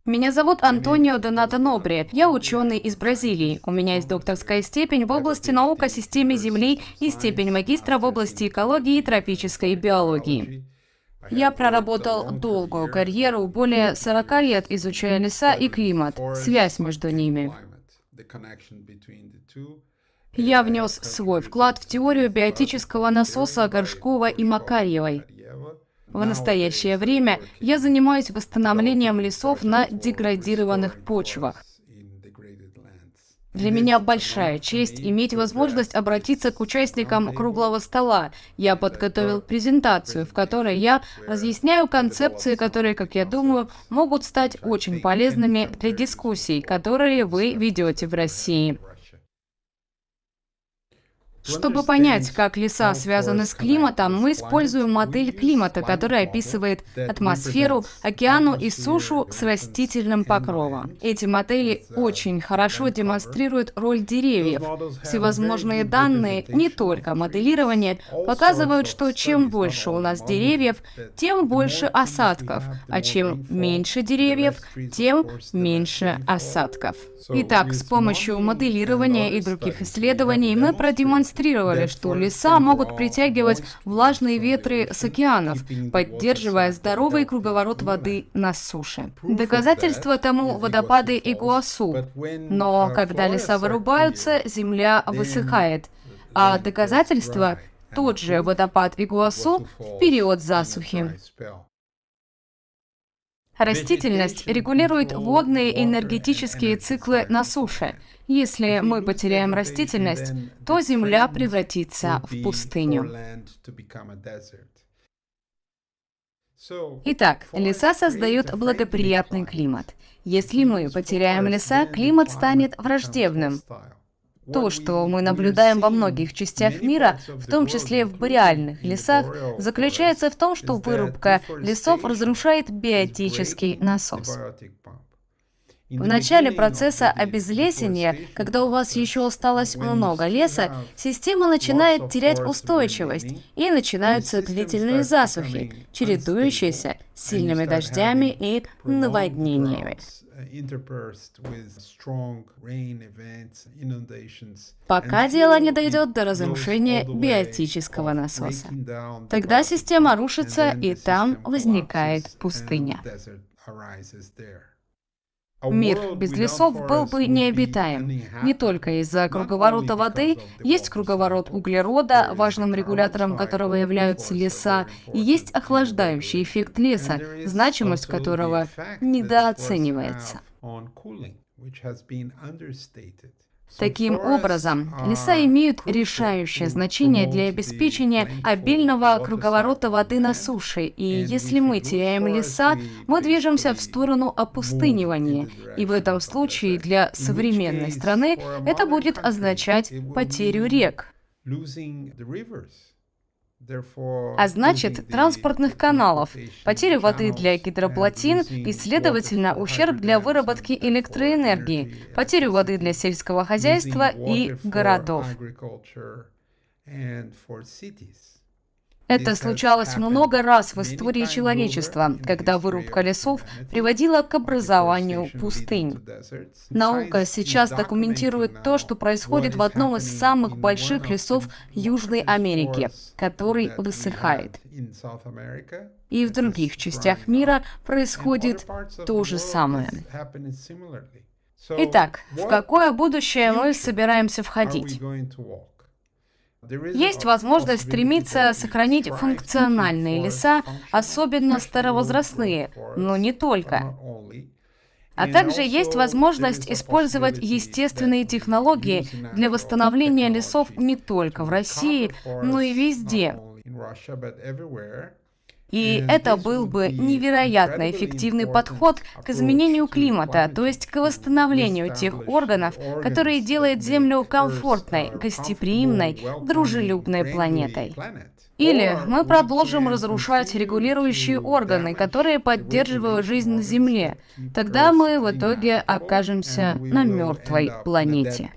Меня зовут Антонио Донато Нобри. Я ученый из Бразилии. У меня есть докторская степень в области наук о системе Земли и степень магистра в области экологии и тропической биологии. Я проработал долгую карьеру, более 40 лет изучая леса и климат, связь между ними. Я внес свой вклад в теорию биотического насоса Горшкова и Макарьевой. В настоящее время я занимаюсь восстановлением лесов на деградированных почвах. Для меня большая честь иметь возможность обратиться к участникам круглого стола. Я подготовил презентацию, в которой я разъясняю концепции, которые, как я думаю, могут стать очень полезными для дискуссий, которые вы ведете в России. Чтобы понять, как леса связаны с климатом, мы используем модель климата, которая описывает атмосферу, океану и сушу с растительным покровом. Эти модели очень хорошо демонстрируют роль деревьев. Всевозможные данные, не только моделирование, показывают, что чем больше у нас деревьев, тем больше осадков, а чем меньше деревьев, тем меньше осадков. Итак, с помощью моделирования и других исследований мы продемонстрировали, что леса могут притягивать влажные ветры с океанов, поддерживая здоровый круговорот воды на суше. Доказательство тому водопады Игуасу. Но когда леса вырубаются, земля высыхает. А доказательство – тот же водопад Игуасу в период засухи. Растительность регулирует водные энергетические циклы на суше. Если мы потеряем растительность, то Земля превратится в пустыню. Итак, леса создают благоприятный климат. Если мы потеряем леса, климат станет враждебным. То, что мы наблюдаем во многих частях мира, в том числе в бореальных лесах, заключается в том, что вырубка лесов разрушает биотический насос. В начале процесса обезлесения, когда у вас еще осталось много леса, система начинает терять устойчивость, и начинаются длительные засухи, чередующиеся с сильными дождями и наводнениями. Пока дело не дойдет до разрушения биотического насоса. Тогда система рушится, и там возникает пустыня. Мир без лесов был бы необитаем. Не только из-за круговорота воды, есть круговорот углерода, важным регулятором которого являются леса, и есть охлаждающий эффект леса, значимость которого недооценивается. Таким образом, леса имеют решающее значение для обеспечения обильного круговорота воды на суше, и если мы теряем леса, мы движемся в сторону опустынивания, и в этом случае для современной страны это будет означать потерю рек. А значит, транспортных каналов, потерю воды для гидроплотин и, следовательно, ущерб для выработки электроэнергии, потерю воды для сельского хозяйства и городов. Это случалось много раз в истории человечества, когда вырубка лесов приводила к образованию пустынь. Наука сейчас документирует то, что происходит в одном из самых больших лесов Южной Америки, который высыхает. И в других частях мира происходит то же самое. Итак, в какое будущее мы собираемся входить? Есть возможность стремиться сохранить функциональные леса, особенно старовозрастные, но не только. А также есть возможность использовать естественные технологии для восстановления лесов не только в России, но и везде. И это был бы невероятно эффективный подход к изменению климата, то есть к восстановлению тех органов, которые делают Землю комфортной, гостеприимной, дружелюбной планетой. Или мы продолжим разрушать регулирующие органы, которые поддерживают жизнь на Земле. Тогда мы в итоге окажемся на мертвой планете.